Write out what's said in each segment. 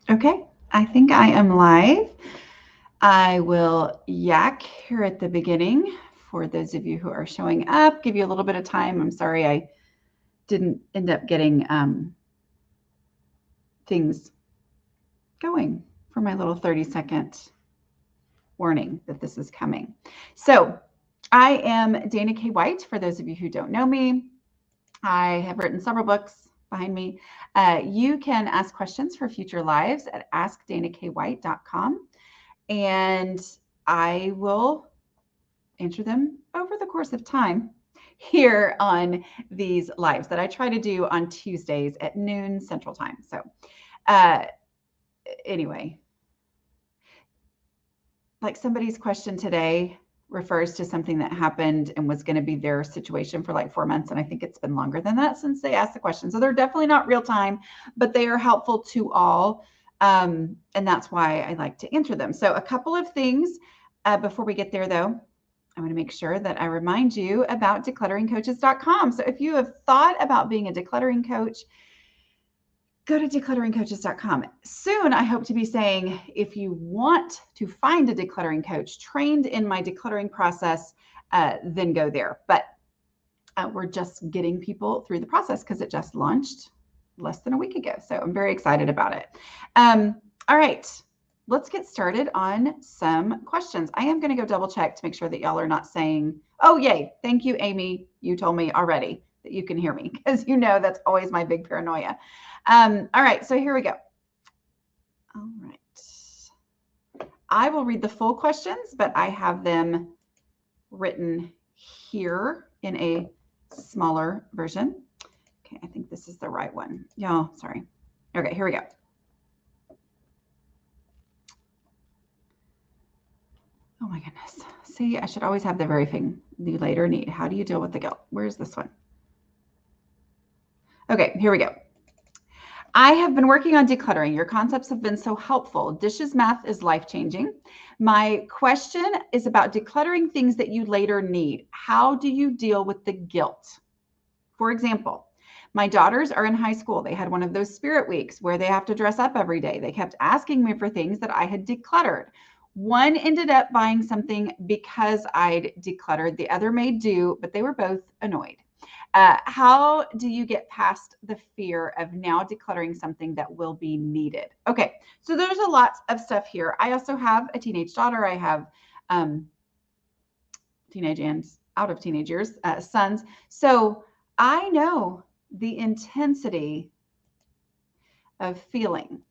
Okay, I think I am live. I will yak here at the beginning for those of you who are showing up, give you a little bit of time. I'm sorry I didn't end up getting things going for my little 30-second warning that this is coming. So I am Dana K. White, for those of you who don't know me. I have written several books behind me. You can ask questions for future lives at askdanakWhite.com. And I will answer them over the course of time here on these lives that I try to do on Tuesdays at noon Central Time. So, uh, anyway, like somebody's question today refers to something that happened and was going to be their situation for like 4 months. And I think it's been longer than that since they asked the question. So they're definitely not real time, but they are helpful to all. And that's why I like to answer them. So a couple of things before we get there, though. I want to make sure that I remind you about declutteringcoaches.com. So if you have thought about being a decluttering coach, go to declutteringcoaches.com. Soon, I hope to be saying, if you want to find a decluttering coach trained in my decluttering process, then go there. But we're just getting people through the process because it just launched less than a week ago. So I'm very excited about it. All right, let's get started on some questions. I am going to go double check to make sure that y'all are not saying, oh, yay, thank you, Amy. You told me already that you can hear me, because you know that's always my big paranoia. All right, so here we go. All right. I will read the full questions, but I have them written here in a smaller version. Okay, I think this is the right one. Y'all, sorry. Okay, here we go. Oh my goodness. See, I should always have the very thing you later need. How do you deal with the guilt? Where's this one? Okay, here we go. I have been working on decluttering. Your concepts have been so helpful. Dishes math is life-changing. My question is about decluttering things that you later need. How do you deal with the guilt? For example, my daughters are in high school. They had one of those spirit weeks where they have to dress up every day. They kept asking me for things that I had decluttered. One ended up buying something because I'd decluttered. The other made do, but they were both annoyed. How do you get past the fear of now decluttering something that will be needed? Okay, so there's a lot of stuff here. I also have a teenage daughter. I have teenage and out of teenage years sons. So I know the intensity of feeling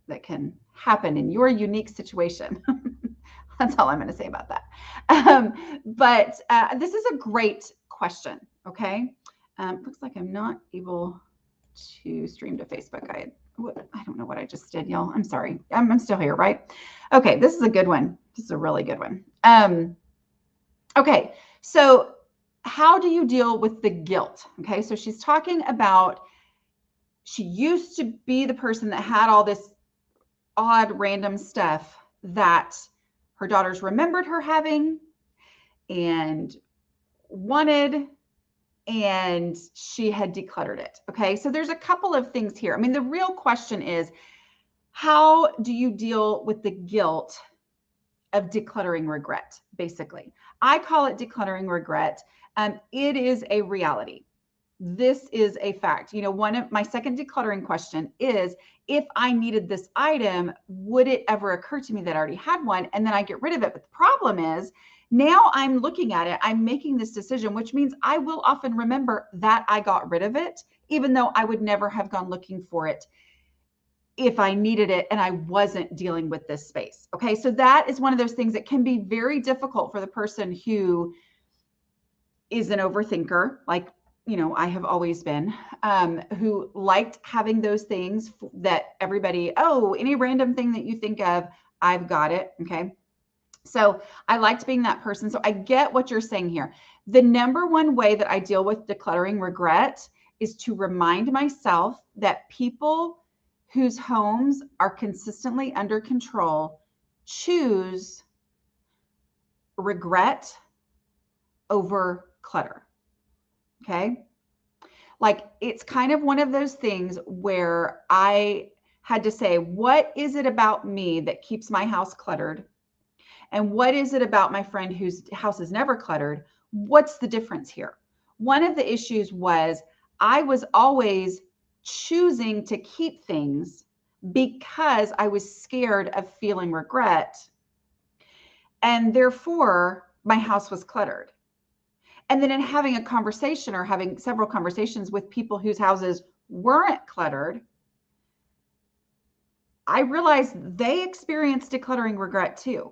that can happen in your unique situation. That's all I'm going to say about that. But this is a great question. Okay. Looks like I'm not able to stream to Facebook. I don't know what I just did, y'all. I'm sorry. I'm still here, right? Okay. This is a good one. This is a really good one. Okay. So how do you deal with the guilt? Okay. So she's talking about, she used to be the person that had all this odd random stuff that her daughters remembered her having and wanted, and she had decluttered it. Okay, so there's a couple of things here. I mean, the real question is, how do you deal with the guilt of decluttering regret? Basically, I call it decluttering regret. It is a reality. This is a fact. You know, one of my second decluttering question is, if I needed this item, would it ever occur to me that I already had one? And then I get rid of it. But the problem is, now I'm looking at it, I'm making this decision, which means I will often remember that I got rid of it, even though I would never have gone looking for it if I needed it and I wasn't dealing with this space. Okay, so that is one of those things that can be very difficult for the person who is an overthinker, like, you know, I have always been, who liked having those things that everybody, oh, any random thing that you think of, I've got it. Okay. So I liked being that person. So I get what you're saying here. The number one way that I deal with decluttering regret is to remind myself that people whose homes are consistently under control choose regret over clutter. Okay. Like, it's kind of one of those things where I had to say, what is it about me that keeps my house cluttered? And what is it about my friend whose house is never cluttered? What's the difference here? One of the issues was I was always choosing to keep things because I was scared of feeling regret. And therefore, my house was cluttered. And then in having a conversation or having several conversations with people whose houses weren't cluttered, I realized they experienced decluttering regret too.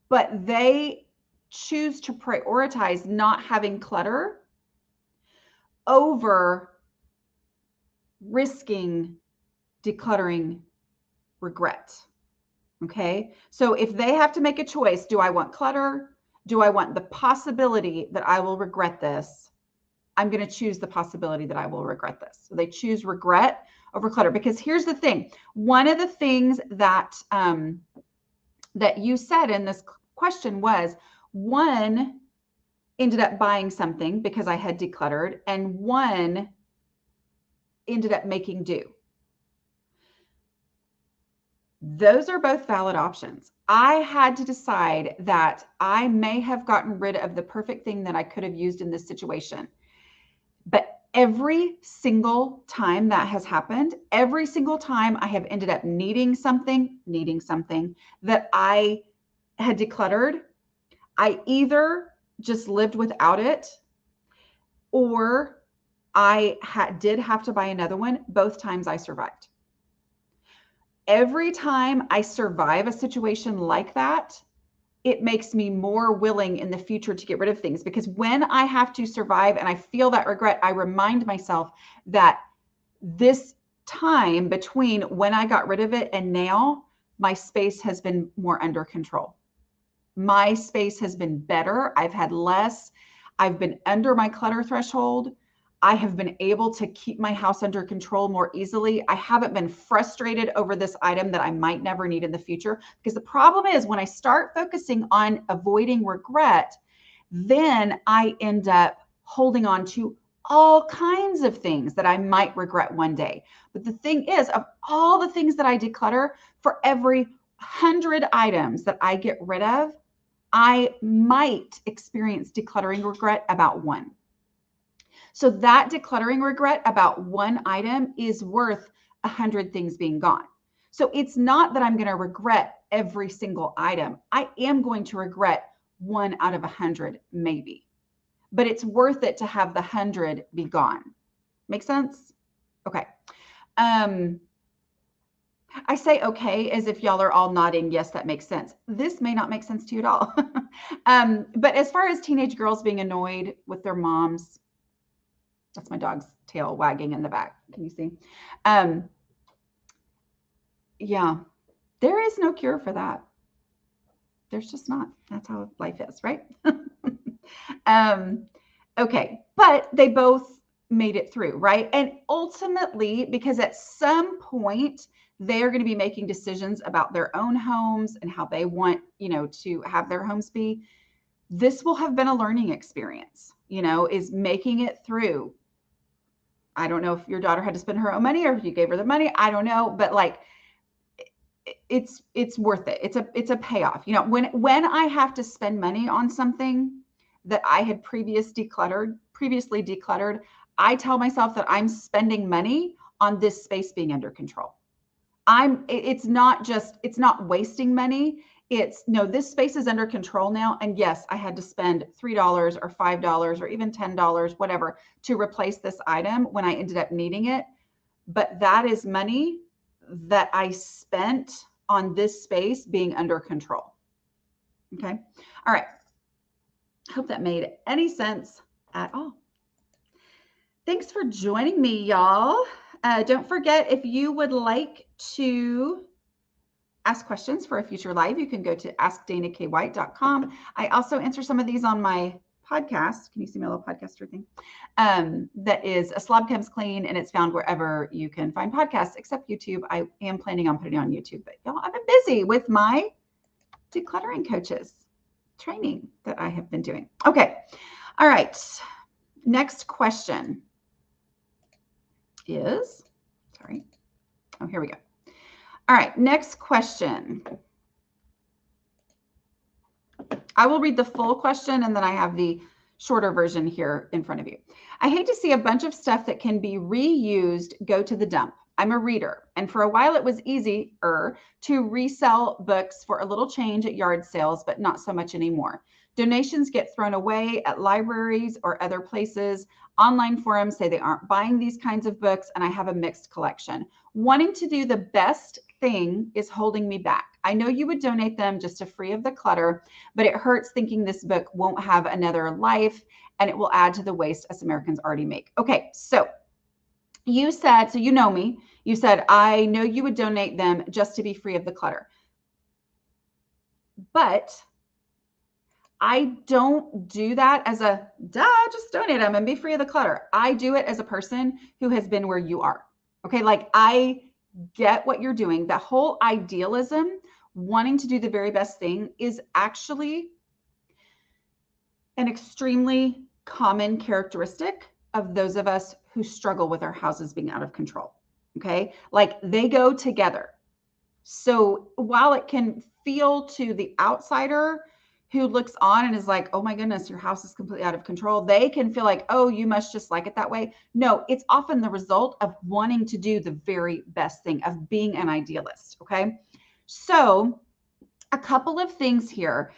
But they choose to prioritize not having clutter over risking decluttering regret. Okay. So if they have to make a choice, do I want clutter? Do I want the possibility that I will regret this? I'm going to choose the possibility that I will regret this. So they choose regret over clutter, because here's the thing. One of the things that, that you said in this question was, one ended up buying something because I had decluttered, and one ended up making do. Those are both valid options. I had to decide that I may have gotten rid of the perfect thing that I could have used in this situation. But every single time that has happened, every single time I have ended up needing something that I had decluttered, I either just lived without it, or I did have to buy another one. Both times I survived. Every time I survive a situation like that, it makes me more willing in the future to get rid of things, because when I have to survive and I feel that regret, I remind myself that this time between when I got rid of it and now, my space has been more under control. My space has been better. I've had less. I've been under my clutter threshold. I have been able to keep my house under control more easily. I haven't been frustrated over this item that I might never need in the future. Because the problem is, when I start focusing on avoiding regret, then I end up holding on to all kinds of things that I might regret one day. But the thing is, of all the things that I declutter, for every 100 items that I get rid of, I might experience decluttering regret about one. So that decluttering regret about one item is worth 100 things being gone. So it's not that I'm going to regret every single item. I am going to regret one out of 100, maybe, but it's worth it to have the 100 be gone. Make sense? Okay. I say okay as if y'all are all nodding, yes, that makes sense. This may not make sense to you at all. But as far as teenage girls being annoyed with their moms, that's my dog's tail wagging in the back. Can you see? Yeah, there is no cure for that. There's just not. That's how life is, right? Okay, but they both made it through, right? And ultimately, because at some point they are going to be making decisions about their own homes and how they want, to have their homes be, this will have been a learning experience, is making it through. I don't know if your daughter had to spend her own money or if you gave her the money. I don't know, but like, it's worth it. It's a payoff. When I have to spend money on something that I had previously decluttered, I tell myself that I'm spending money on this space being under control. It's not wasting money. It's no, this space is under control now. And yes, I had to spend $3 or $5 or even $10, whatever, to replace this item when I ended up needing it. But that is money that I spent on this space being under control. Okay. All right. Hope that made any sense at all. Thanks for joining me, y'all. Don't forget, if you would like to ask questions for a future live, you can go to askdanakWhite.com. I also answer some of these on my podcast. Can you see my little podcaster thing? That is A Slob Comes Clean, and it's found wherever you can find podcasts, except YouTube. I am planning on putting it on YouTube, but y'all, I've been busy with my decluttering coaches training that I have been doing. Okay. All right. Next question is, Oh, here we go. All right, next question. I will read the full question and then I have the shorter version here in front of you. I hate to see a bunch of stuff that can be reused go to the dump. I'm a reader, and for a while it was easier to resell books for a little change at yard sales, but not so much anymore. Donations get thrown away at libraries or other places. Online forums say they aren't buying these kinds of books, and I have a mixed collection. Wanting to do the best thing is holding me back. I know you would donate them just to free of the clutter, but it hurts thinking this book won't have another life and it will add to the waste us Americans already make. Okay, so you said, so you know me, you said, I know you would donate them just to be free of the clutter. But I don't do that as a, just donate them and be free of the clutter. I do it as a person who has been where you are. Okay, like I get what you're doing. The whole idealism, wanting to do the very best thing, is actually an extremely common characteristic of those of us who struggle with our houses being out of control. Okay, like they go together. So while it can feel to the outsider who looks on and is like, oh my goodness, your house is completely out of control, they can feel like, oh, you must just like it that way. No, it's often the result of wanting to do the very best thing, of being an idealist. Okay, so a couple of things here.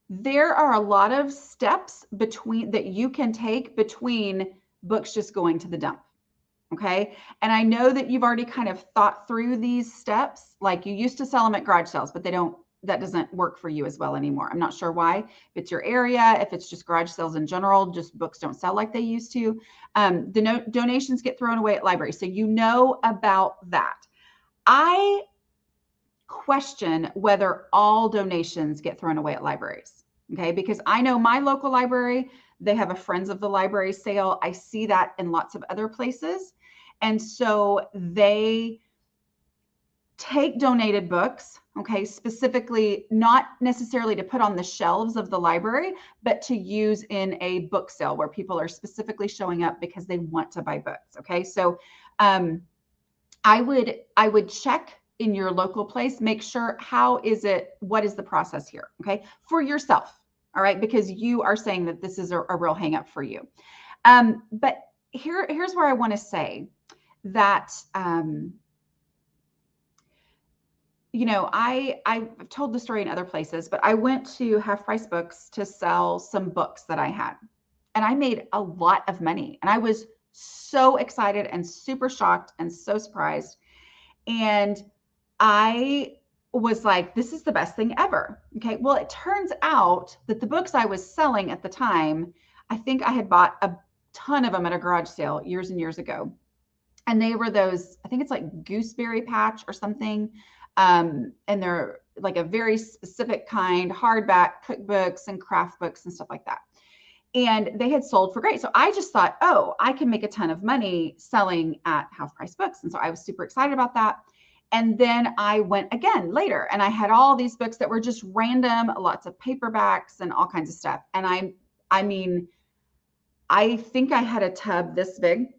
There are a lot of steps that you can take between books just going to the dump. Okay. And I know that you've already kind of thought through these steps. Like you used to sell them at garage sales, but that doesn't work for you as well anymore. I'm not sure why. If it's your area, if it's just garage sales in general, just books don't sell like they used to. Donations get thrown away at libraries. So you know about that. I question whether all donations get thrown away at libraries. Okay. Because I know my local library, they have a Friends of the Library sale. I see that in lots of other places. And so they take donated books, okay, specifically not necessarily to put on the shelves of the library, but to use in a book sale where people are specifically showing up because they want to buy books. Okay. So I would check in your local place, make sure what is the process here, okay, for yourself, all right, because you are saying that this is a real hang up for you. But here's where I want to say that, I've told the story in other places, but I went to Half Price Books to sell some books that I had, and I made a lot of money, and I was so excited and super shocked and so surprised. And I was like, this is the best thing ever. Okay. Well, it turns out that the books I was selling at the time, I think I had bought a ton of them at a garage sale years and years ago. And they were those, I think it's like gooseberry patch or something. And they're like a very specific kind, hardback cookbooks and craft books and stuff like that. And they had sold for great. So I just thought, oh, I can make a ton of money selling at Half Price Books. And so I was super excited about that. And then I went again later and I had all these books that were just random, lots of paperbacks and all kinds of stuff. And I mean, I think I had a tub this big,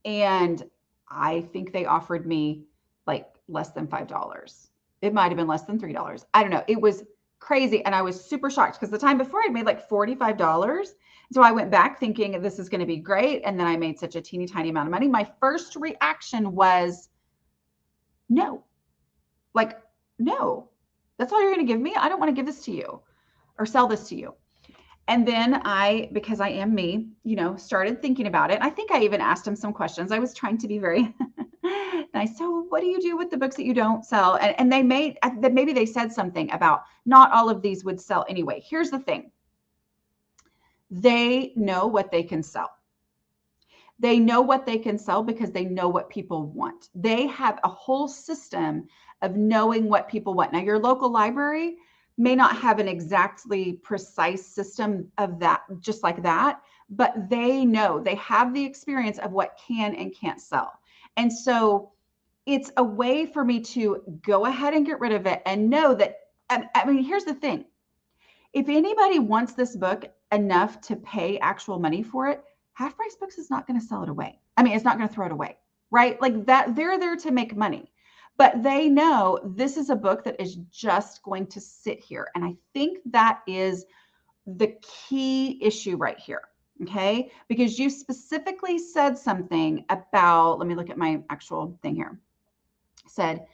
and I think they offered me like less than $5. It might've been less than $3. I don't know. It was crazy. And I was super shocked because the time before I'd made like $45. So I went back thinking this is going to be great. And then I made such a teeny tiny amount of money. My first reaction was, no, like, no, that's all you're going to give me. I don't want to give this to you or sell this to you. And then because I am me, started thinking about it. I think I even asked him some questions. I was trying to be very nice. So what do you do with the books that you don't sell? And maybe they said something about not all of these would sell anyway. Here's the thing. They know what they can sell. They know what they can sell because they know what people want. They have a whole system of knowing what people want. Now, your local library may not have an exactly precise system of that, just like that, but they know, they have the experience of what can and can't sell. And so it's a way for me to go ahead and get rid of it and know that, I mean, here's the thing. If anybody wants this book enough to pay actual money for it, Half Price Books is not going to sell it away. I mean, it's not going to throw it away, right? Like that, they're there to make money, but they know this is a book that is just going to sit here. And I think that is the key issue right here. Okay. Because you specifically said something about, let me look at my actual thing here. Said,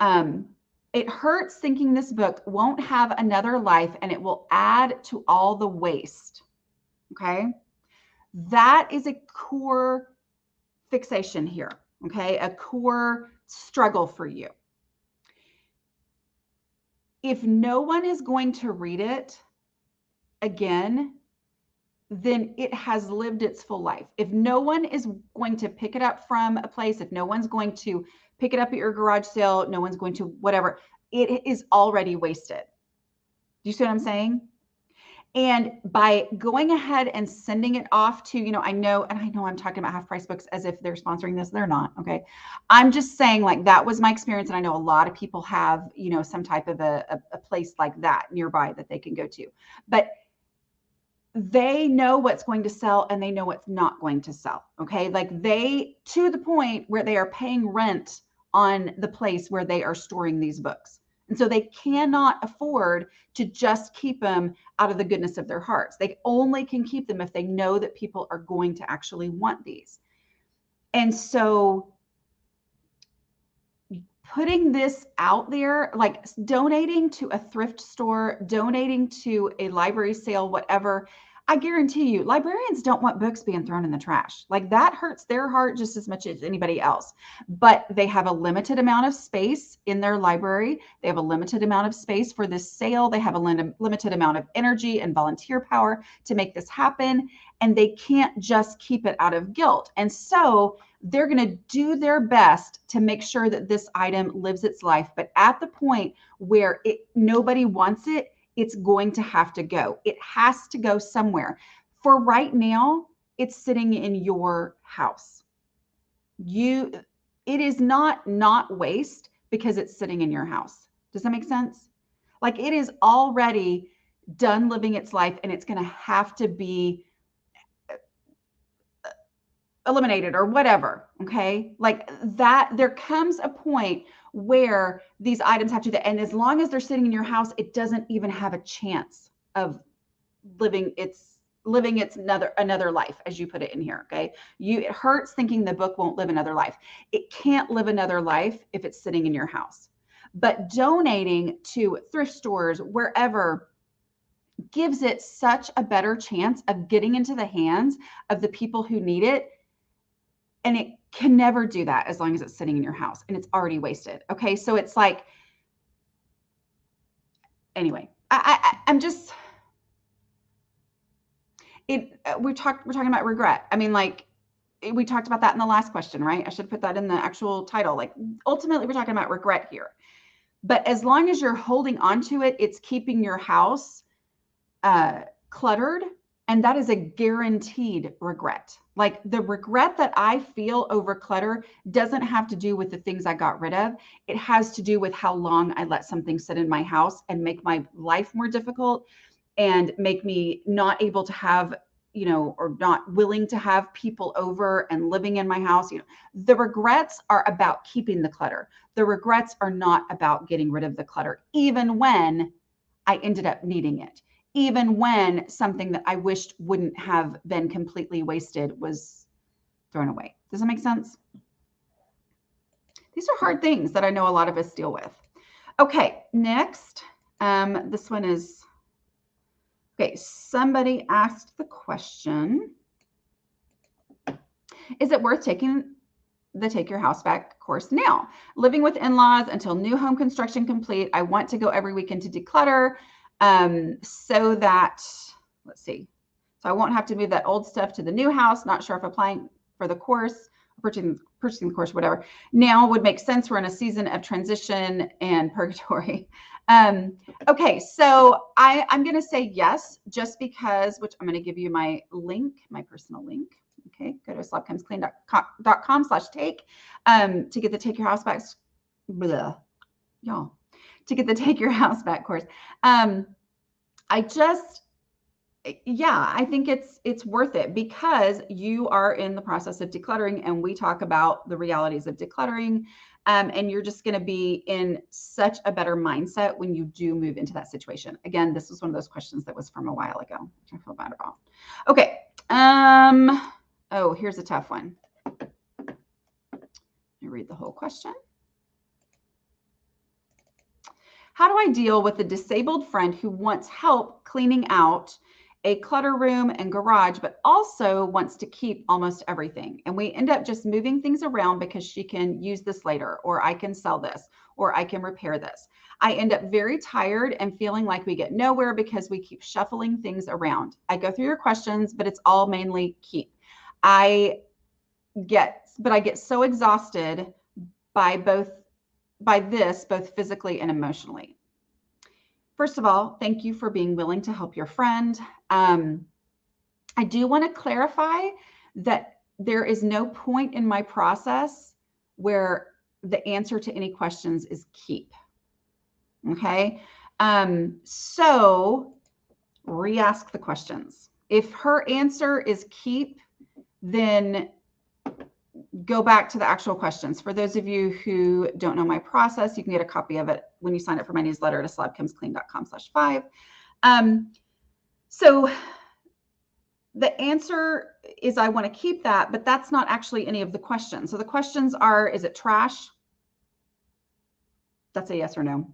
it hurts thinking this book won't have another life and it will add to all the waste. Okay. That is a core fixation here. Okay. A core struggle for you. If no one is going to read it again, then it has lived its full life. If no one is going to pick it up from a place, if no one's going to pick it up at your garage sale, no one's going to whatever, it is already wasted. Do you see what I'm saying? And by going ahead and sending it off to, I know I'm talking about Half Price Books as if they're sponsoring this. They're not. Okay. I'm just saying, like, that was my experience. And I know a lot of people have, some type of a place like that nearby that they can go to. But they know what's going to sell and they know what's not going to sell. Okay. Like to the point where they are paying rent on the place where they are storing these books. And so they cannot afford to just keep them out of the goodness of their hearts. They only can keep them if they know that people are going to actually want these. And so putting this out there, like donating to a thrift store, donating to a library sale, whatever, I guarantee you, librarians don't want books being thrown in the trash. Like that hurts their heart just as much as anybody else. But they have a limited amount of space in their library. They have a limited amount of space for this sale. They have a limited amount of energy and volunteer power to make this happen. And they can't just keep it out of guilt. And so they're going to do their best to make sure that this item lives its life. But at the point where nobody wants it, it's going to have to go. It has to go somewhere. For right now, it's sitting in your house. It is not waste because it's sitting in your house. Does that make sense? Like it is already done living its life and it's going to have to be eliminated or whatever. Okay. Like that, there comes a point where these items have to, and as long as they're sitting in your house, it doesn't even have a chance of living its another life, as you put it in here. Okay. It hurts thinking the book won't live another life. It can't live another life if it's sitting in your house, but donating to thrift stores, wherever, gives it such a better chance of getting into the hands of the people who need it. And it can never do that as long as it's sitting in your house and it's already wasted. Okay. So it's like, anyway, I'm just, we're talking about regret. I mean, like we talked about that in the last question, right? I should put that in the actual title. Like ultimately we're talking about regret here, but as long as you're holding on to it, it's keeping your house cluttered. And that is a guaranteed regret. Like the regret that I feel over clutter doesn't have to do with the things I got rid of. It has to do with how long I let something sit in my house and make my life more difficult and make me not able to have, or not willing to have people over and living in my house. The regrets are about keeping the clutter. The regrets are not about getting rid of the clutter, even when I ended up needing it. Even when something that I wished wouldn't have been completely wasted was thrown away. Does that make sense? These are hard things that I know a lot of us deal with. Okay, next. This one is, okay, somebody asked the question, is it worth taking the Take Your House Back course now? Living with in-laws until new home construction complete. I want to go every weekend to declutter. So that, let's see, so I won't have to move that old stuff to the new house. Not sure if applying for the course, purchasing the course, whatever, now would make sense. We're in a season of transition and purgatory. Okay, so I'm going to say yes, just because, which I'm going to give you my link, my personal link. Okay, go to slopcomesclean.com/take to get the Take Your House Back. Blah, y'all. To get the Take Your House Back course. I just Yeah, I think it's worth it because you are in the process of decluttering, and we talk about the realities of decluttering. And you're just going to be in such a better mindset when you do move into that situation. Again, this was one of those questions that was from a while ago, which I feel bad about. Okay. Oh, here's a tough one. Let me read the whole question. How do I deal with a disabled friend who wants help cleaning out a clutter room and garage, but also wants to keep almost everything? And we end up just moving things around because she can use this later, or I can sell this, or I can repair this. I end up very tired and feeling like we get nowhere because we keep shuffling things around. I go through your questions, but it's all mainly keep. I get so exhausted by this, both physically and emotionally. First of all, thank you for being willing to help your friend. I do want to clarify that there is no point in my process where the answer to any questions is keep. Okay. So re-ask the questions. If her answer is keep, then go back to the actual questions. For those of you who don't know my process, you can get a copy of it when you sign up for my newsletter to slobcomesclean.com/5. So the answer is I want to keep that, but that's not actually any of the questions. So the questions are, is it trash? That's a yes or no.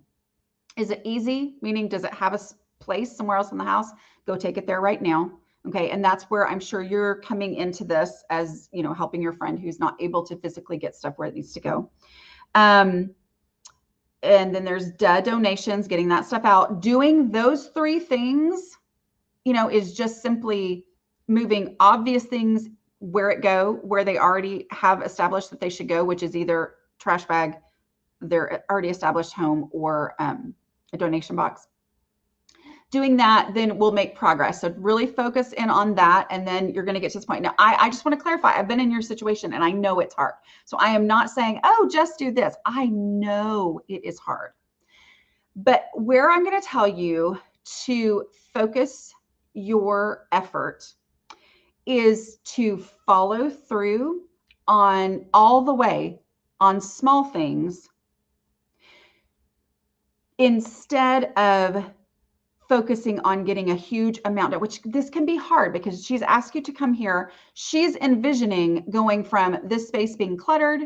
Is it easy? Meaning, does it have a place somewhere else in the house? Go take it there right now. Okay. And that's where I'm sure you're coming into this as, helping your friend who's not able to physically get stuff where it needs to go. And then there's donations, getting that stuff out. Doing those three things, is just simply moving obvious things where they already have established that they should go, which is either trash bag, their already established home, or a donation box. Doing that, then we'll make progress. So really focus in on that, and then you're going to get to this point. Now, I just want to clarify, I've been in your situation and I know it's hard. So I am not saying, oh, just do this. I know it is hard. But where I'm going to tell you to focus your effort is to follow through on all the way on small things instead of focusing on getting a huge amount, which this can be hard because she's asked you to come here. She's envisioning going from this space being cluttered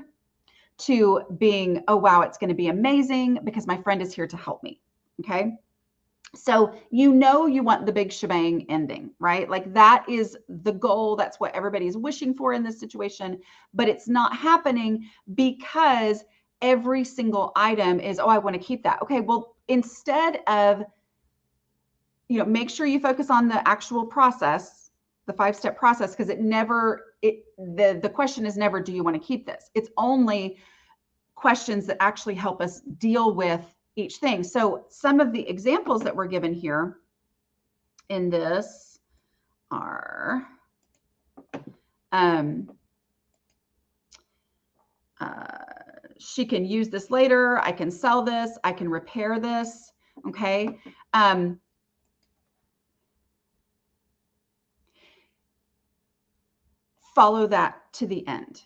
to being, oh, wow, it's going to be amazing because my friend is here to help me. Okay. So, you want the big shebang ending, right? Like that is the goal. That's what everybody's wishing for in this situation, but it's not happening because every single item is, oh, I want to keep that. Okay. Well, instead of, make sure you focus on the actual process, the 5-step process, because the question is never, do you want to keep this? It's only questions that actually help us deal with each thing. So some of the examples that were given here in this are, she can use this later. I can sell this. I can repair this. Okay. Follow that to the end.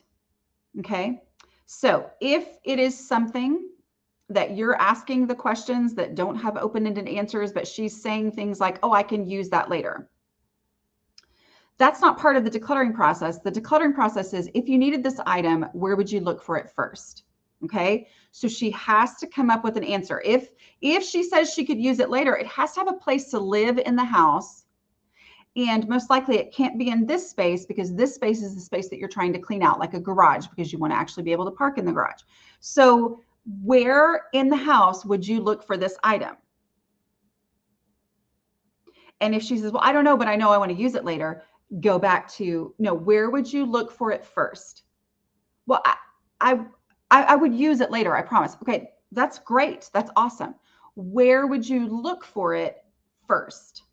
Okay. So if it is something that you're asking the questions that don't have open-ended answers, but she's saying things like, oh, I can use that later. That's not part of the decluttering process. The decluttering process is, if you needed this item, where would you look for it first? Okay. So she has to come up with an answer. If she says she could use it later, it has to have a place to live in the house. And most likely it can't be in this space because this space is the space that you're trying to clean out, like a garage, because you want to actually be able to park in the garage. So where in the house would you look for this item? And if she says, well, I don't know, but I know I want to use it later, go back to, no, where would you look for it first? Well, I would use it later, I promise. Okay, that's great. That's awesome. Where would you look for it first?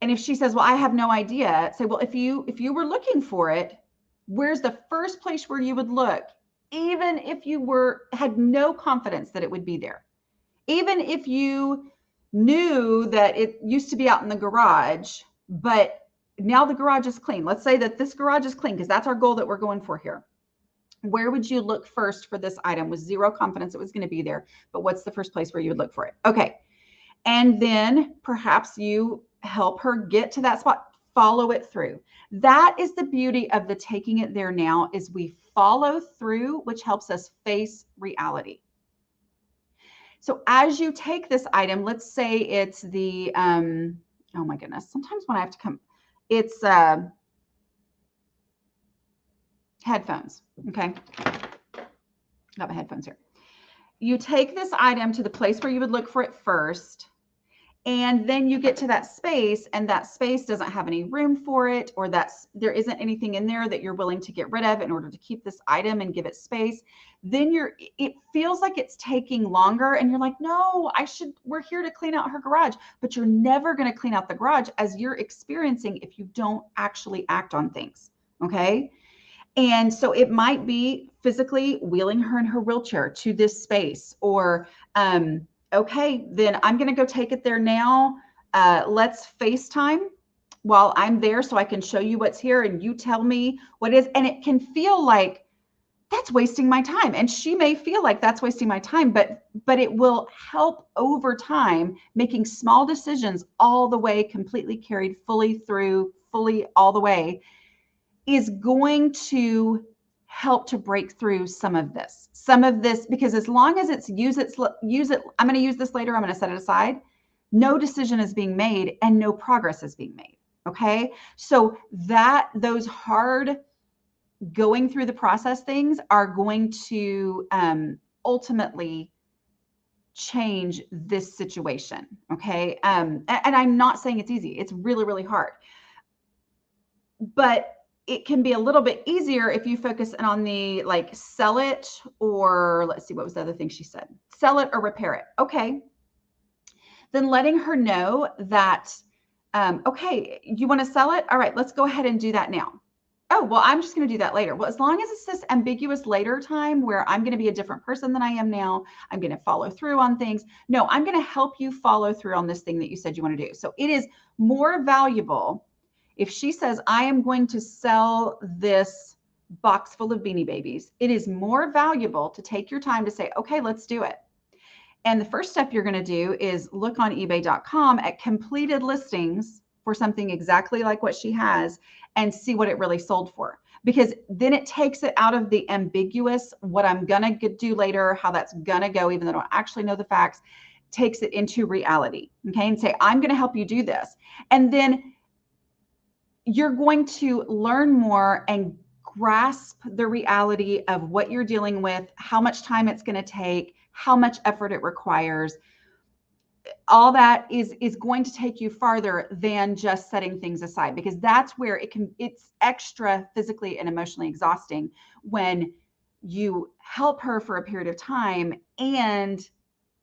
And if she says, well, I have no idea, say, well, if you were looking for it, where's the first place where you would look? Even if you had no confidence that it would be there, even if you knew that it used to be out in the garage, but now the garage is clean. Let's say that this garage is clean because that's our goal that we're going for here. Where would you look first for this item? With zero confidence it was going to be there, but what's the first place where you would look for it? Okay. And then perhaps you help her get to that spot, follow it through. That is the beauty of the taking it there now, is we follow through, which helps us face reality. So as you take this item, let's say it's the, oh my goodness, sometimes when I have to come, it's headphones. Okay. Got my headphones here. You take this item to the place where you would look for it first, and then you get to that space, and that space doesn't have any room for it, or there isn't anything in there that you're willing to get rid of in order to keep this item and give it space. Then it feels like it's taking longer, and you're like, no, we're here to clean out her garage, but you're never going to clean out the garage as you're experiencing if you don't actually act on things. Okay. And so it might be physically wheeling her in her wheelchair to this space, or, okay, then I'm going to go take it there now. Let's FaceTime while I'm there so I can show you what's here and you tell me what it is. And it can feel like that's wasting my time. And she may feel like that's wasting my time, but it will help over time, making small decisions all the way, completely carried fully all the way, is going to help to break through some of this, because as long as it's use it, I'm going to use this later, I'm going to set it aside, no decision is being made and no progress is being made. Okay. So those hard going through the process things are going to ultimately change this situation. Okay. And I'm not saying it's easy. It's really, really hard, but it can be a little bit easier if you focus on the sell it, or let's see, what was the other thing she said? Sell it or repair it. Okay. Then letting her know that, okay, you want to sell it? All right, let's go ahead and do that now. Oh, well, I'm just going to do that later. Well, as long as it's this ambiguous later time where I'm going to be a different person than I am now, I'm going to follow through on things. No, I'm going to help you follow through on this thing that you said you want to do. So it is more valuable if she says, I am going to sell this box full of Beanie Babies. It is more valuable to take your time to say, okay, let's do it. And the first step you're going to do is look on ebay.com at completed listings for something exactly like what she has and see what it really sold for. Because then it takes it out of the ambiguous, what I'm going to do later, how that's going to go, even though I don't actually know the facts, takes it into reality. Okay. And say, I'm going to help you do this. And then you're going to learn more and grasp the reality of what you're dealing with, how much time it's going to take, how much effort it requires. All that is going to take you farther than just setting things aside, because that's where it's extra physically and emotionally exhausting when you help her for a period of time and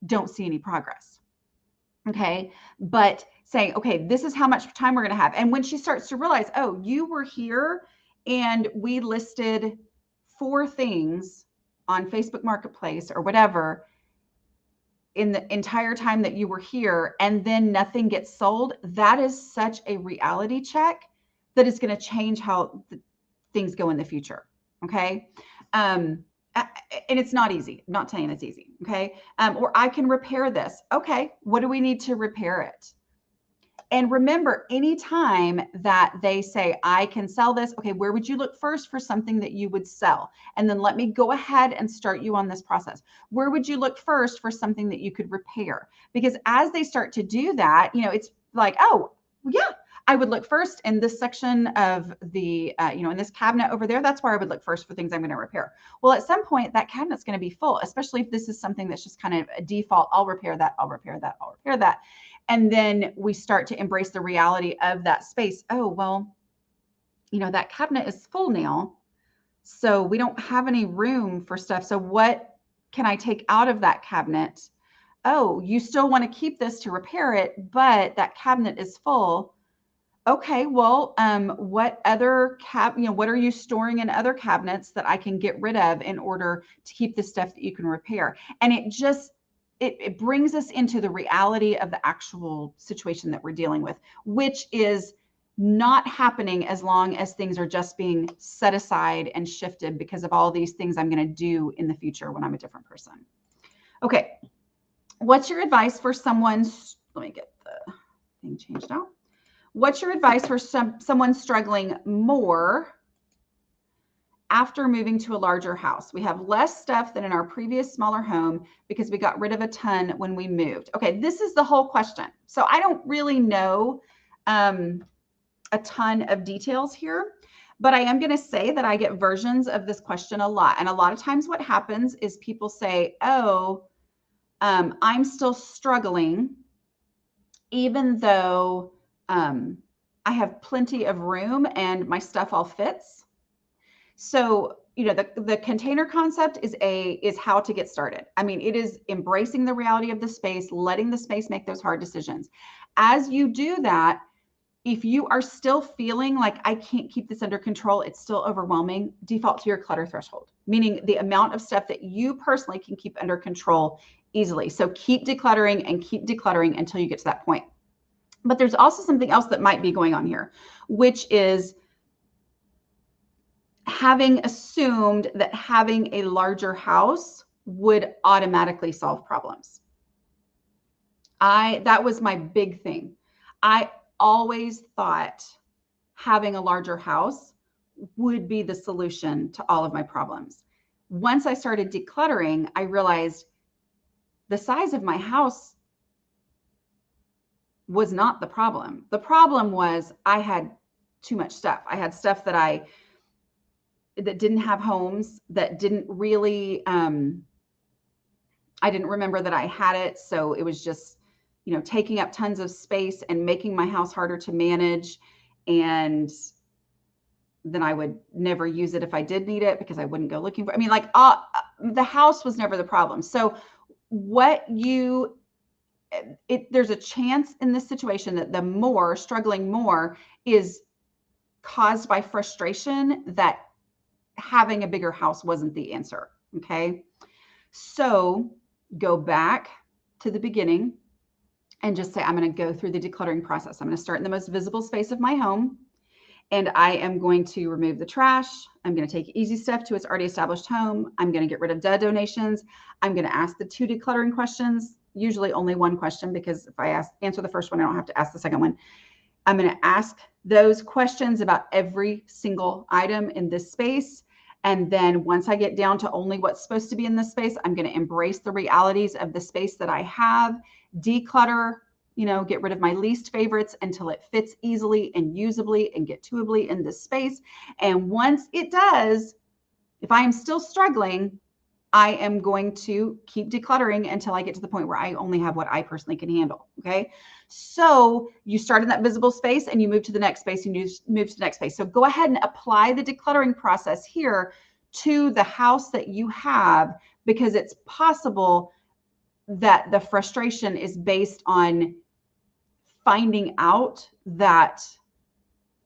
don't see any progress. Okay. But saying, okay, this is how much time we're going to have. And when she starts to realize, oh, you were here and we listed 4 things on Facebook Marketplace or whatever in the entire time that you were here, and then nothing gets sold, that is such a reality check that is going to change how things go in the future. Okay. And it's not easy. I'm not saying it's easy. Okay. Or I can repair this. Okay. What do we need to repair it? And remember, anytime that they say, I can sell this, okay, where would you look first for something that you would sell? And then let me go ahead and start you on this process. Where would you look first for something that you could repair? Because as they start to do that, it's like, oh, yeah, I would look first in this section of the, in this cabinet over there. That's where I would look first for things I'm going to repair. Well, at some point that cabinet's going to be full, especially if this is something that's just kind of a default. I'll repair that. I'll repair that. I'll repair that. And then we start to embrace the reality of that space. Oh, well, that cabinet is full now, so we don't have any room for stuff. So what can I take out of that cabinet? Oh, you still want to keep this to repair it, but that cabinet is full. Okay, well, what other what are you storing in other cabinets that I can get rid of in order to keep the stuff that you can repair? And it brings us into the reality of the actual situation that we're dealing with, which is not happening as long as things are just being set aside and shifted because of all these things I'm going to do in the future when I'm a different person. Okay. What's your advice for someone? Let me get the thing changed out. What's your advice for someone struggling more after moving to a larger house? We have less stuff than in our previous smaller home because we got rid of a ton when we moved. Okay, this is the whole question. So I don't really know a ton of details here, but I am going to say that I get versions of this question a lot. And a lot of times what happens is people say, oh, I'm still struggling, even though I have plenty of room and my stuff all fits. So, you know, the container concept is how to get started. I mean, it is embracing the reality of the space, letting the space make those hard decisions. As you do that, if you are still feeling like I can't keep this under control, it's still overwhelming, default to your clutter threshold, meaning the amount of stuff that you personally can keep under control easily. So keep decluttering and keep decluttering until you get to that point. But there's also something else that might be going on here, which is having assumed that having a larger house would automatically solve problems. That was my big thing. I always thought having a larger house would be the solution to all of my problems. Once I started decluttering, I realized the size of my house was not the problem. The problem was I had too much stuff. I had stuff that didn't have homes, that didn't really, I didn't remember that I had it. So it was just, you know, taking up tons of space and making my house harder to manage. And then I would never use it if I did need it because I wouldn't go looking for, I mean, like the house was never the problem. So there's a chance in this situation that the struggling more is caused by frustration that having a bigger house wasn't the answer. Okay. So go back to the beginning and just say, I'm going to go through the decluttering process. I'm going to start in the most visible space of my home. And I am going to remove the trash. I'm going to take easy stuff to its already established home. I'm going to get rid of dead donations. I'm going to ask the 2 decluttering questions, usually only one question, because if I answer the first one, I don't have to ask the second one. I'm going to ask those questions about every single item in this space. And then once I get down to only what's supposed to be in this space, I'm going to embrace the realities of the space that I have, declutter, you know, get rid of my least favorites until it fits easily and usably and get toably in this space. And once it does, if I am still struggling, I am going to keep decluttering until I get to the point where I only have what I personally can handle. Okay. So you start in that visible space and you move to the next space and you move to the next space. So go ahead and apply the decluttering process here to the house that you have, because it's possible that the frustration is based on finding out that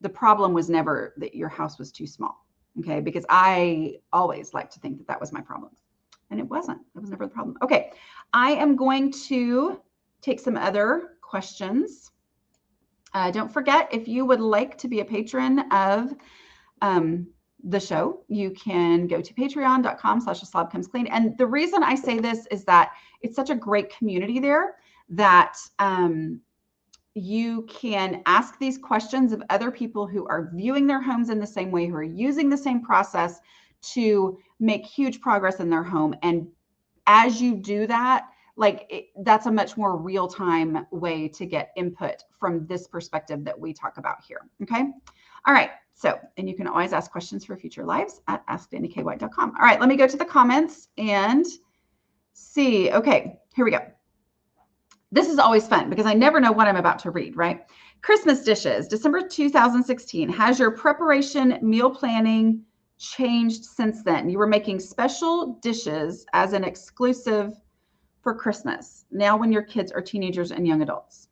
the problem was never that your house was too small. Okay. Because I always like to think that that was my problem. And it wasn't. It was never the problem. Okay. I am going to take some other questions. Don't forget, if you would like to be a patron of the show, you can go to patreon.com/theslobcomesclean. And the reason I say this is that it's such a great community there that you can ask these questions of other people who are viewing their homes in the same way, who are using the same process to make huge progress in their home. And as you do that, that's a much more real-time way to get input from this perspective that we talk about here. Okay. All right. So, and you can always ask questions for future lives at askdannykywhite.com. All right. Let me go to the comments and see. Okay. Here we go. This is always fun because I never know what I'm about to read, right? Christmas dishes, December 2016. Has your preparation, meal planning changed since then? You were making special dishes as an exclusive for Christmas. Now when your kids are teenagers and young adults.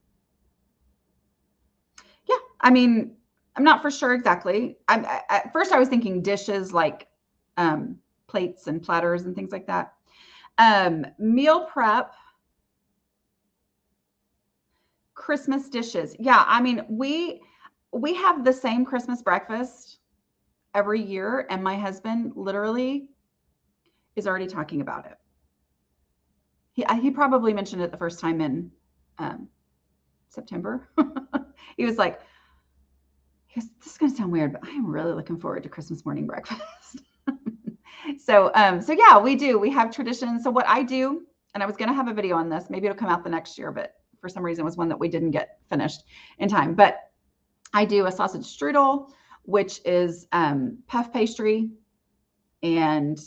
Yeah, I mean, I'm not for sure exactly. At first I was thinking dishes like plates and platters and things like that. Meal prep. Christmas dishes. Yeah, I mean, we have the same Christmas breakfast every year, and my husband literally is already talking about it. He probably mentioned it the first time in September. He was like, this is going to sound weird, but I am really looking forward to Christmas morning breakfast. So yeah, we do. We have traditions. So what I do, and I was going to have a video on this, maybe it'll come out the next year, but for some reason it was one that we didn't get finished in time. But I do a sausage strudel, which is puff pastry and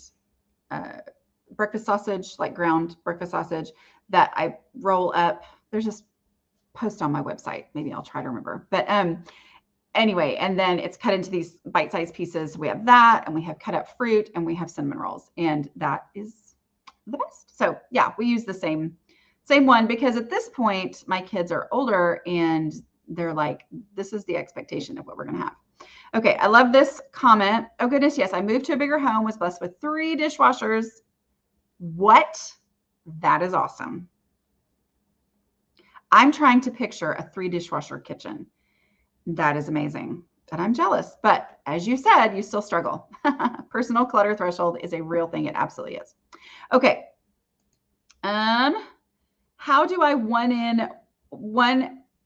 breakfast sausage, like ground breakfast sausage that I roll up. There's this post on my website. Maybe I'll try to remember. But anyway, and then it's cut into these bite-sized pieces. We have that, and we have cut up fruit, and we have cinnamon rolls, and that is the best. So yeah, we use the same one because at this point my kids are older and they're like, this is the expectation of what we're going to have. Okay, I love this comment. Oh goodness, yes, I moved to a bigger home, was blessed with 3 dishwashers. What? That is awesome. I'm trying to picture a 3 dishwasher kitchen. That is amazing. And I'm jealous. But as you said, you still struggle. Personal clutter threshold is a real thing. It absolutely is. Okay. How do I one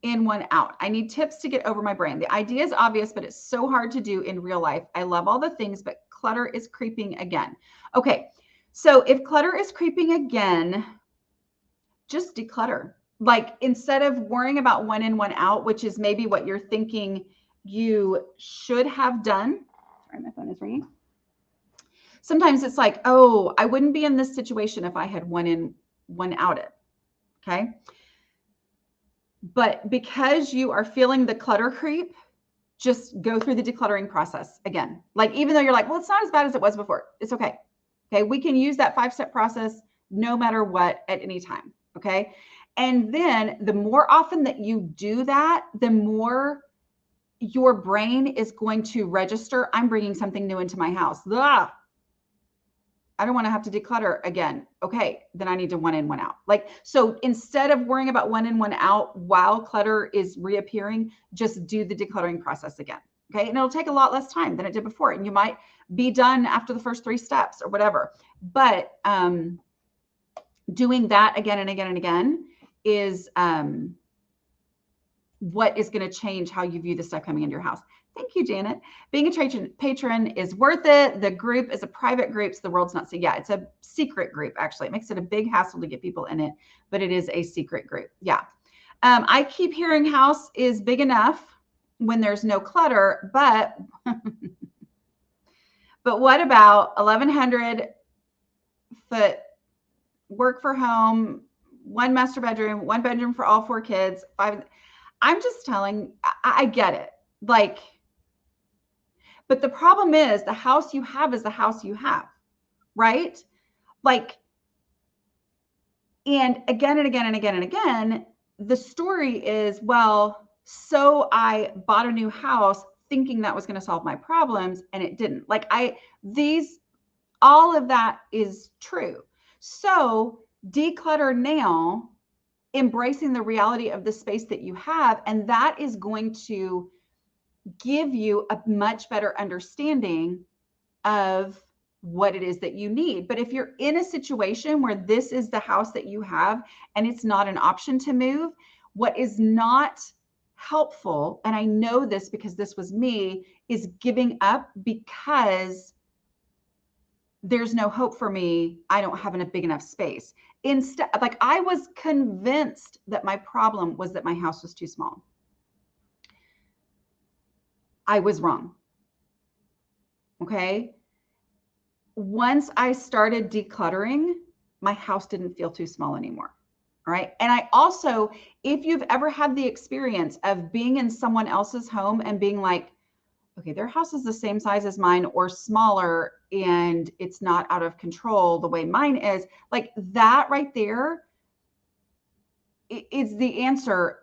in, one out? I need tips to get over my brain. The idea is obvious, but it's so hard to do in real life. I love all the things, but clutter is creeping again. Okay. So if clutter is creeping again, just declutter. Like instead of worrying about one in, one out, which is maybe what you're thinking you should have done. Sorry, my phone is ringing. Sometimes it's like, oh, I wouldn't be in this situation if I had one in, one out it. Okay. But because you are feeling the clutter creep, just go through the decluttering process again. Like, even though you're like, well, it's not as bad as it was before. It's okay. Okay. We can use that 5-step process no matter what at any time. Okay. And then the more often that you do that, the more your brain is going to register, I'm bringing something new into my house. Ugh. I don't want to have to declutter again. Okay, then I need to one in, one out. Like, so instead of worrying about one in, one out while clutter is reappearing, just do the decluttering process again. Okay, and it'll take a lot less time than it did before. And you might be done after the first 3 steps or whatever. But doing that again and again and again is what is going to change how you view the stuff coming into your house. Thank you, Janet. Being a patron is worth it. The group is a private group, so the world's not seeing. Yeah, it's a secret group, actually. It makes it a big hassle to get people in it, but it is a secret group. Yeah. I keep hearing house is big enough when there's no clutter, but but what about 1,100 foot work for home, 1 master bedroom, 1 bedroom for all 4 kids, 5. I'm just telling, I get it. Like, but the problem is the house you have is the house you have, right? Like, and again and again and again and again, the story is, well, so I bought a new house thinking that was going to solve my problems, and it didn't. Like, all of that is true. So declutter now, embracing the reality of the space that you have, and that is going to give you a much better understanding of what it is that you need. But if you're in a situation where this is the house that you have and it's not an option to move, what is not helpful, and I know this because this was me, is giving up because there's no hope for me. I don't have a big enough space. Instead, like, I was convinced that my problem was that my house was too small. I was wrong. Okay. Once I started decluttering, my house didn't feel too small anymore. All right. And I also, if you've ever had the experience of being in someone else's home and being like, okay, their house is the same size as mine or smaller, and it's not out of control the way mine is, like, that right there is the answer.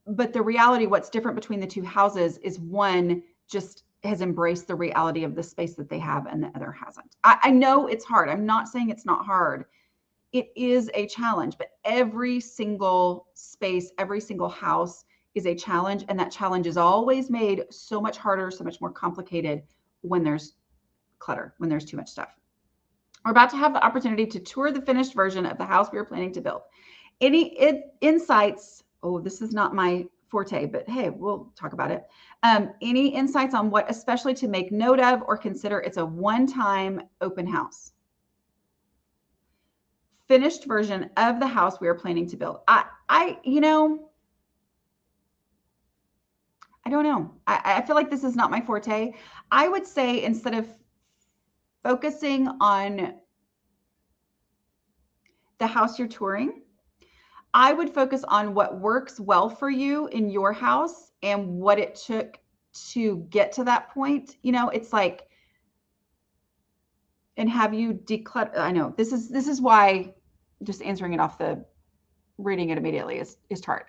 But the reality, what's different between the 2 houses is one just has embraced the reality of the space that they have and the other hasn't. I know it's hard. I'm not saying it's not hard. it is a challenge, but every single space, every single house is a challenge. And that challenge is always made so much harder, so much more complicated when there's clutter, when there's too much stuff. We're about to have the opportunity to tour the finished version of the house we are planning to build. Any insights? Oh, this is not my forte, but hey, we'll talk about it. Any insights on what especially to make note of or consider? It's a one-time open house. Finished version of the house we are planning to build. I don't know. I feel like this is not my forte. I would say instead of focusing on the house you're touring, I would focus on what works well for you in your house and what it took to get to that point. It's like, and have you declutter. I know this is why just answering it off the reading it immediately is hard.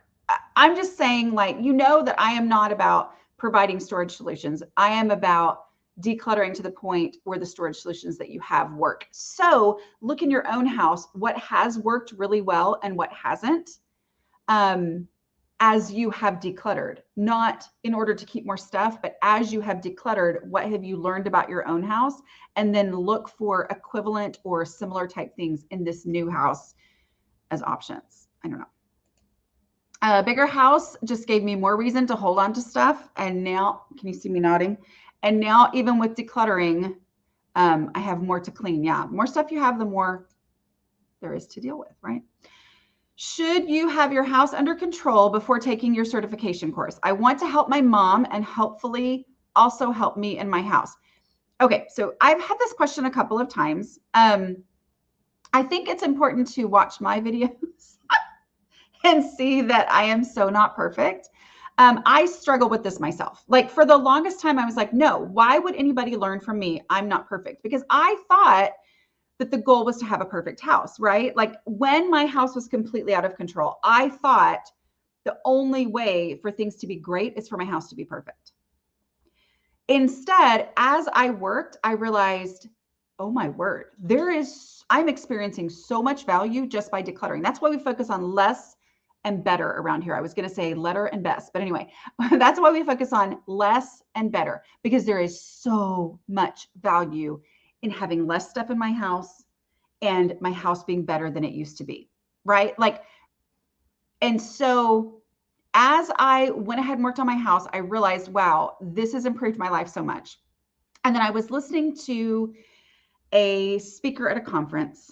I'm just saying, like, that I am not about providing storage solutions. I am about decluttering to the point where the storage solutions that you have work. So look in your own house, what has worked really well and what hasn't, as you have decluttered, not in order to keep more stuff, but as you have decluttered, what have you learned about your own house? And then look for equivalent or similar type things in this new house as options. I don't know. A bigger house just gave me more reason to hold on to stuff. And now, can you see me nodding? And now even with decluttering, I have more to clean. Yeah, the more stuff you have, the more there is to deal with, right? Should you have your house under control before taking your certification course? I want to help my mom and hopefully also help me in my house. Okay, so I've had this question a couple of times. I think it's important to watch my videos and see that I am so not perfect. I struggle with this myself. Like for the longest time, I was like, no, why would anybody learn from me? I'm not perfect, because I thought that the goal was to have a perfect house, right? Like when my house was completely out of control, I thought the only way for things to be great is for my house to be perfect. Instead, as I worked, I realized, oh my word, I'm experiencing so much value just by decluttering. That's why we focus on less and better around here. I was going to say letter and best, but anyway, that's why we focus on less and better, because there is so much value in having less stuff in my house and my house being better than it used to be, right? Like, and so as I went ahead and worked on my house, I realized, wow, this has improved my life so much. And then I was listening to a speaker at a conference.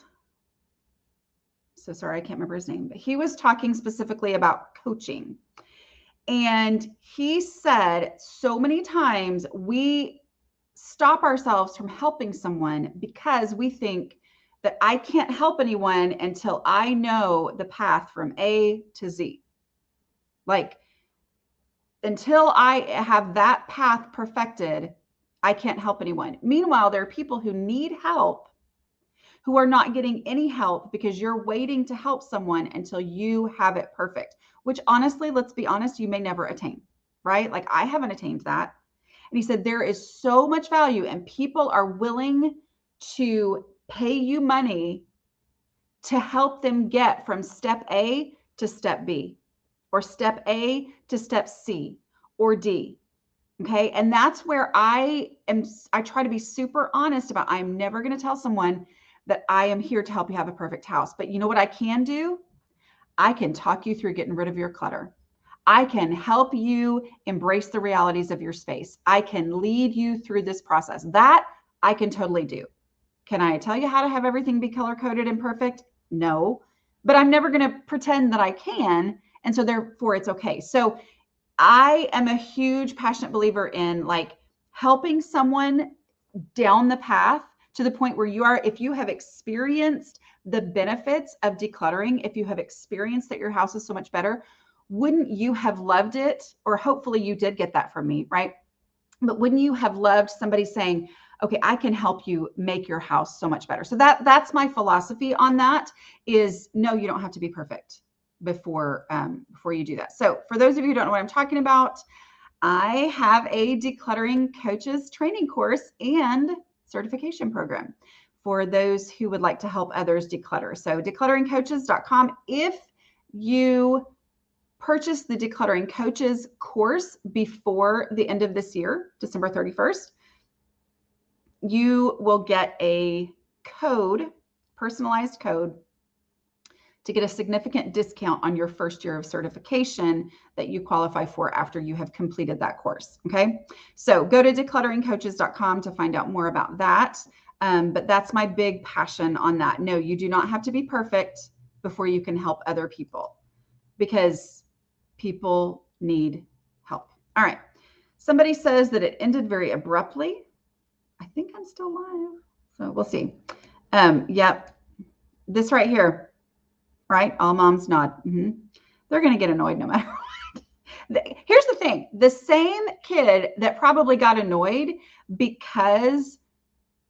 So sorry, I can't remember his name, but he was talking specifically about coaching. And he said so many times we stop ourselves from helping someone because we think that I can't help anyone until I know the path from A to Z. Like, until I have that path perfected, I can't help anyone. Meanwhile, there are people who need help who are not getting any help because you're waiting to help someone until you have it perfect, which honestly, let's be honest, you may never attain, right? Like I haven't attained that. And he said, there is so much value and people are willing to pay you money to help them get from step A to step B, or step A to step C or D. Okay. And that's where I try to be super honest about, I'm never going to tell someone that I am here to help you have a perfect house. But you know what I can do? I can talk you through getting rid of your clutter. I can help you embrace the realities of your space. I can lead you through this process. That I can totally do. Can I tell you how to have everything be color coded and perfect? No, but I'm never going to pretend that I can. And so therefore it's okay. So I am a huge passionate believer in like helping someone down the path to the point where you are, if you have experienced the benefits of decluttering, if you have experienced that your house is so much better, wouldn't you have loved it? Or hopefully you did get that from me, right? But wouldn't you have loved somebody saying, okay, I can help you make your house so much better? So that's my philosophy on that is no, you don't have to be perfect before you do that. So for those of you who don't know what I'm talking about, I have a decluttering coaches training course and certification program for those who would like to help others declutter. So declutteringcoaches.com. If you purchase the Decluttering Coaches course before the end of this year, December 31st, you will get a code, personalized code, to get a significant discount on your first year of certification that you qualify for after you have completed that course. Okay, so go to declutteringcoaches.com to find out more about that. But that's my big passion on that. No, you do not have to be perfect before you can help other people, because people need help. All right. Somebody says that it ended very abruptly. I think I'm still live, so we'll see. Yep. This right here. Right? All moms nod. They're going to get annoyed no matter what. Here's the thing. The same kid that probably got annoyed because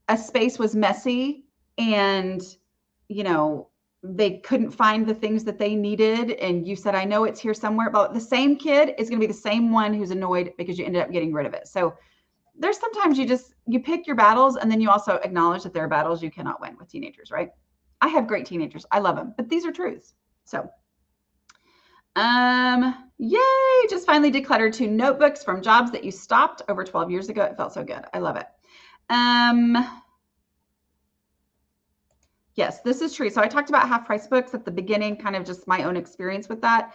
a space was messy and, you know, they couldn't find the things that they needed, and you said, I know it's here somewhere, but the same kid is going to be the same one who's annoyed because you ended up getting rid of it. So there's sometimes you pick your battles, and then you also acknowledge that there are battles you cannot win with teenagers, right? I have great teenagers. I love them, but these are truths. So, yay, just finally decluttered 2 notebooks from jobs that you stopped over 12 years ago. It felt so good. I love it. Yes, this is true. So I talked about half price books at the beginning, kind of just my own experience with that.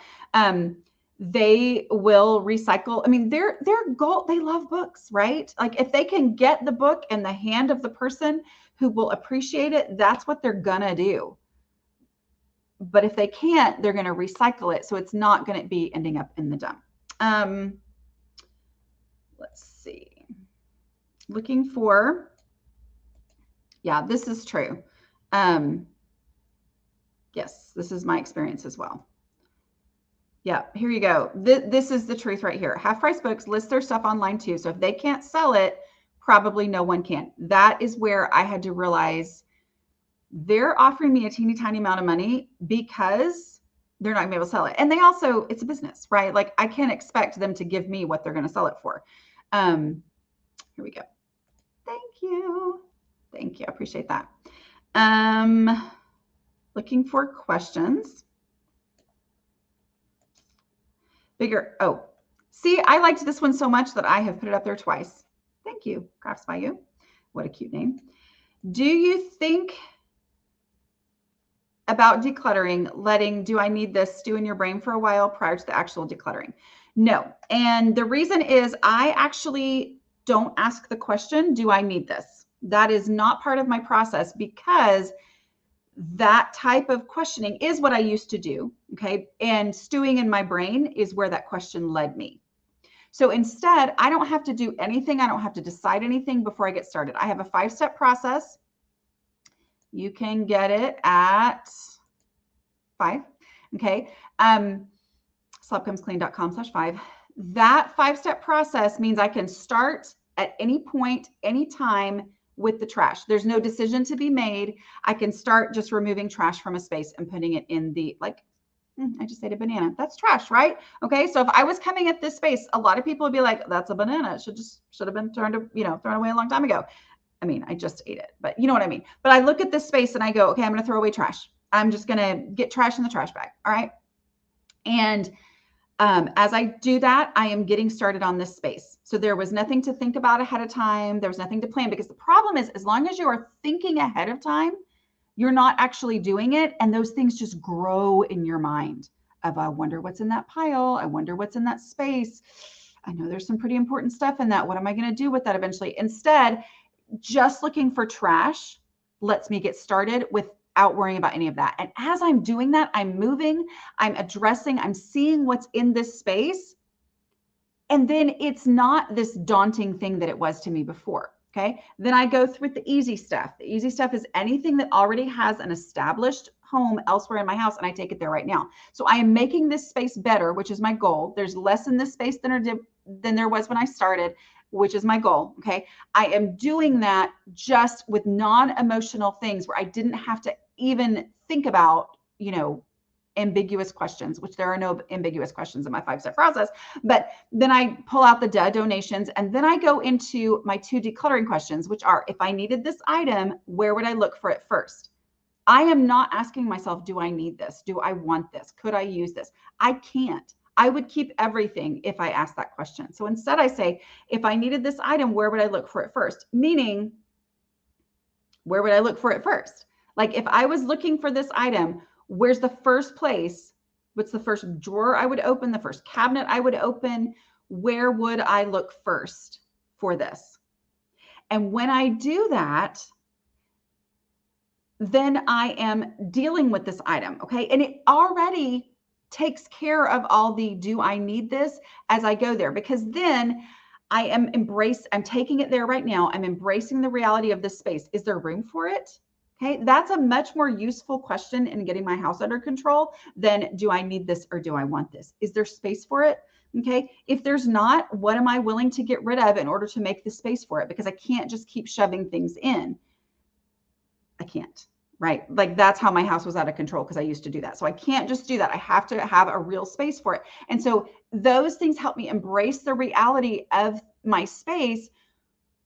They will recycle. I mean, their goal, they love books, right? Like if they can get the book in the hand of the person who will appreciate it, that's what they're gonna do. But if they can't, they're gonna recycle it. So it's not gonna be ending up in the dump. Let's see. Looking for, yeah, this is true. Yes, this is my experience as well. Yeah, here you go. This is the truth right here. Half price books list their stuff online too. So if they can't sell it, probably no one can. That is where I had to realize they're offering me a teeny tiny amount of money because they're not gonna be able to sell it. And they also, it's a business, right? Like I can't expect them to give me what they're going to sell it for. Here we go. Thank you. Thank you. I appreciate that. Looking for questions. Bigger. Oh, see, I liked this one so much that I have put it up there twice. Thank you, Crafts by You. What a cute name. Do you think about decluttering, letting do I need this stew in your brain for a while prior to the actual decluttering? No. And the reason is I actually don't ask the question, do I need this? That is not part of my process, because that type of questioning is what I used to do. Okay. And stewing in my brain is where that question led me. So instead, I don't have to do anything. I don't have to decide anything before I get started. I have a 5-step process. You can get it at 5. Okay. slopcomesclean.com/5. That 5-step process means I can start at any point, anytime with the trash. There's no decision to be made. I can start just removing trash from a space and putting it in the, like, I just ate a banana. That's trash, right? Okay. So if I was coming at this space, a lot of people would be like, that's a banana. It should have been thrown away a long time ago. I mean, I just ate it, but you know what I mean? But I look at this space and I go, okay, I'm going to throw away trash. I'm just going to get trash in the trash bag. All right. And as I do that, I am getting started on this space. So there was nothing to think about ahead of time. There was nothing to plan, because the problem is, as long as you are thinking ahead of time, you're not actually doing it. And those things just grow in your mind of, I wonder what's in that pile. I wonder what's in that space. I know there's some pretty important stuff in that. What am I going to do with that eventually? Instead, just looking for trash lets me get started without worrying about any of that. And as I'm doing that, I'm moving, I'm addressing, I'm seeing what's in this space. And then it's not this daunting thing that it was to me before. Okay. Then I go through the easy stuff. The easy stuff is anything that already has an established home elsewhere in my house, and I take it there right now. So I am making this space better, which is my goal. There's less in this space than there was when I started, which is my goal. Okay. I am doing that just with non-emotional things where I didn't have to even think about, ambiguous questions, which there are no ambiguous questions in my 5-step process. But then I pull out the donations, and then I go into my 2 decluttering questions, which are, if I needed this item, where would I look for it first? I am not asking myself, do I need this? Do I want this? Could I use this? I can't. I would keep everything if I asked that question. So instead I say, if I needed this item, where would I look for it first? Meaning, where would I look for it first? Like if I was looking for this item, where's the first place? What's the first drawer I would open? The first cabinet I would open? Where would I look first for this? And when I do that, then I am dealing with this item, okay? And it already takes care of all the, do I need this, as I go there, because then I'm taking it there right now. I'm embracing the reality of this space. Is there room for it? Okay, that's a much more useful question in getting my house under control than, do I need this or do I want this? Is there space for it? Okay, if there's not, what am I willing to get rid of in order to make the space for it? Because I can't just keep shoving things in. I can't. Right? Like that's how my house was out of control, because I used to do that. So I can't just do that. I have to have a real space for it. And so those things help me embrace the reality of my space.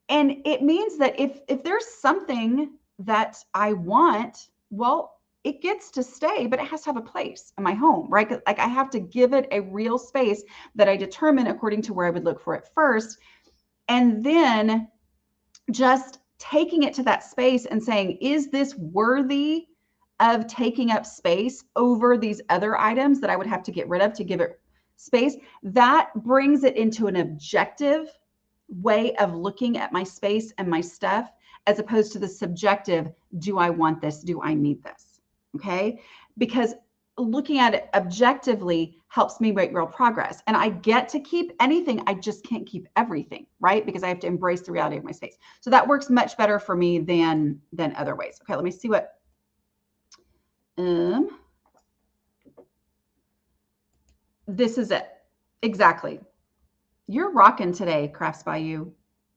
And it means that if there's something that I want, well, it gets to stay, but it has to have a place in my home, right? Like I have to give it a real space that I determine according to where I would look for it first. And then just taking it to that space and saying, is this worthy of taking up space over these other items that I would have to get rid of to give it space? That brings it into an objective way of looking at my space and my stuff, as opposed to the subjective, do I want this? Do I need this? Okay. Because looking at it objectively helps me make real progress. And I get to keep anything. I just can't keep everything, right? Because I have to embrace the reality of my space. So that works much better for me than other ways. Okay, let me see what this is it. Exactly. You're rocking today, Crafts by You,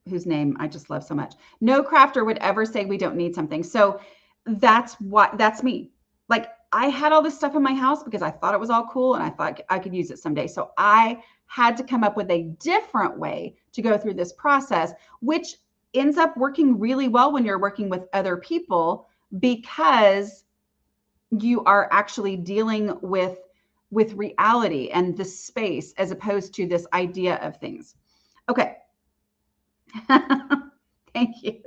whose name I just love so much. No crafter would ever say we don't need something. So that's me. Like I had all this stuff in my house because I thought it was all cool and I thought I could use it someday. So I had to come up with a different way to go through this process, which ends up working really well when you're working with other people, because you are actually dealing with reality and the space, as opposed to this idea of things. Okay. Thank you.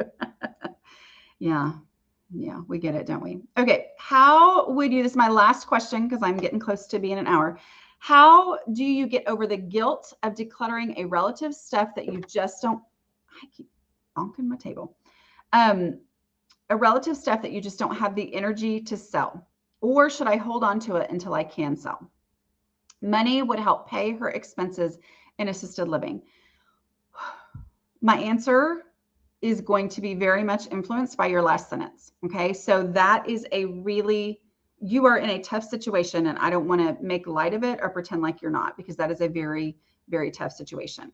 Yeah, we get it, don't we? Okay, how would you, this is my last question because I'm getting close to being an hour. How do you get over the guilt of decluttering a relative's stuff that you just don't, I keep bonking my table, a relative stuff that you just don't have the energy to sell? Or should I hold on to it until I can sell? Money would help pay her expenses in assisted living. My answer is going to be very much influenced by your last sentence. Okay. So that is you are in a tough situation, and I don't want to make light of it or pretend like you're not, because that is a very, very tough situation.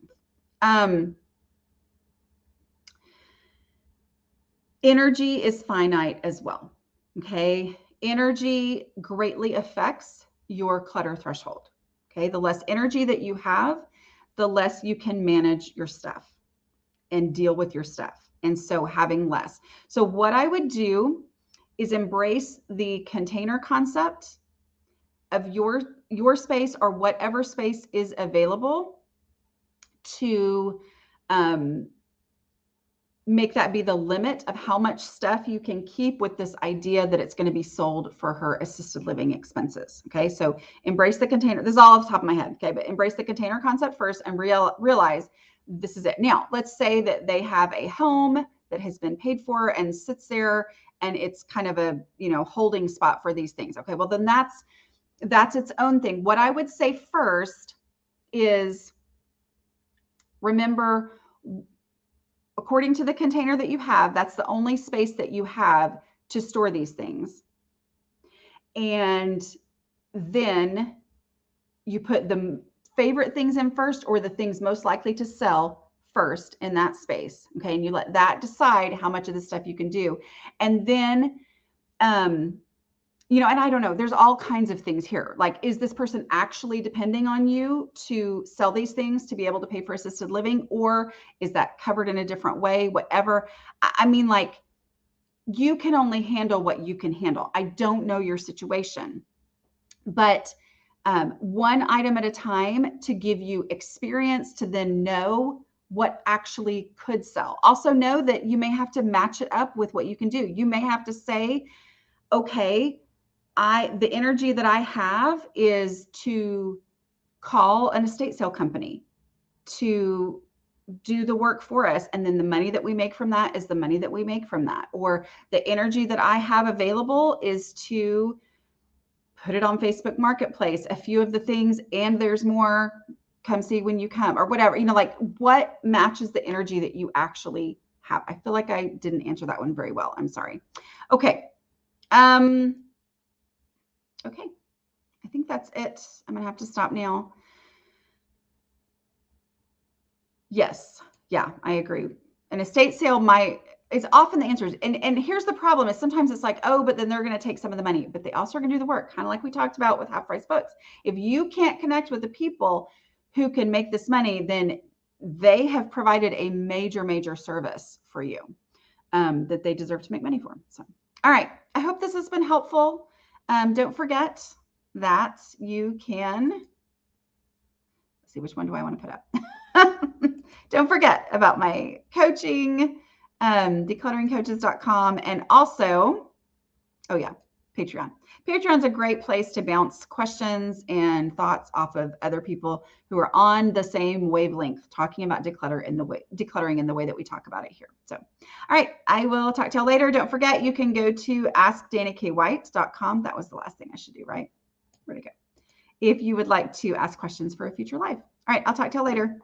Energy is finite as well. Okay. Energy greatly affects your clutter threshold. Okay. The less energy that you have, the less you can manage your stuff and deal with your stuff. And so having less. So what I would do is embrace the container concept of your space, or whatever space is available, to make that be the limit of how much stuff you can keep, with this idea that it's going to be sold for her assisted living expenses. Okay. So embrace the container. This is all off the top of my head. Okay. But embrace the container concept first and realize this is it. Now, let's say that they have a home that has been paid for and sits there, and it's kind of a, holding spot for these things. Okay. Well, then that's its own thing. What I would say first is, remember, according to the container that you have, that's the only space that you have to store these things. And then you put the favorite things in first, or the things most likely to sell first in that space. Okay. And you let that decide how much of this stuff you can do. And then you know, and I don't know, there's all kinds of things here. Like, is this person actually depending on you to sell these things to be able to pay for assisted living? Or is that covered in a different way? Whatever. I mean, like, you can only handle what you can handle. I don't know your situation, but one item at a time to give you experience to then know what actually could sell. Also know that you may have to match it up with what you can do. You may have to say, okay, the energy that I have is to call an estate sale company to do the work for us. And then the money that we make from that is the money that we make from that. Or the energy that I have available is to put it on Facebook Marketplace, a few of the things, and there's more, come see when you come, or whatever, you know, like what matches the energy that you actually have. I feel like I didn't answer that one very well. I'm sorry. Okay. Okay. I think that's it. I'm going to have to stop now. Yes. Yeah, I agree. An estate sale it's often the answer. And here's the problem is sometimes it's like, oh, but then they're going to take some of the money, but they also are going to do the work, kind of like we talked about with half price books. If you can't connect with the people who can make this money, then they have provided a major, major service for you that they deserve to make money for. So, all right. I hope this has been helpful. Don't forget that you can, let's see, which one do I want to put up? Don't forget about my coaching, declutteringcoaches.com, and also, oh yeah, Patreon. Patreon's a great place to bounce questions and thoughts off of other people who are on the same wavelength, talking about decluttering in the way that we talk about it here. So, all right, I will talk to y'all later. Don't forget, you can go to askdanikWhite.com. That was the last thing I should do, right? Where'd it go? If you would like to ask questions for a future live. All right, I'll talk to y'all later.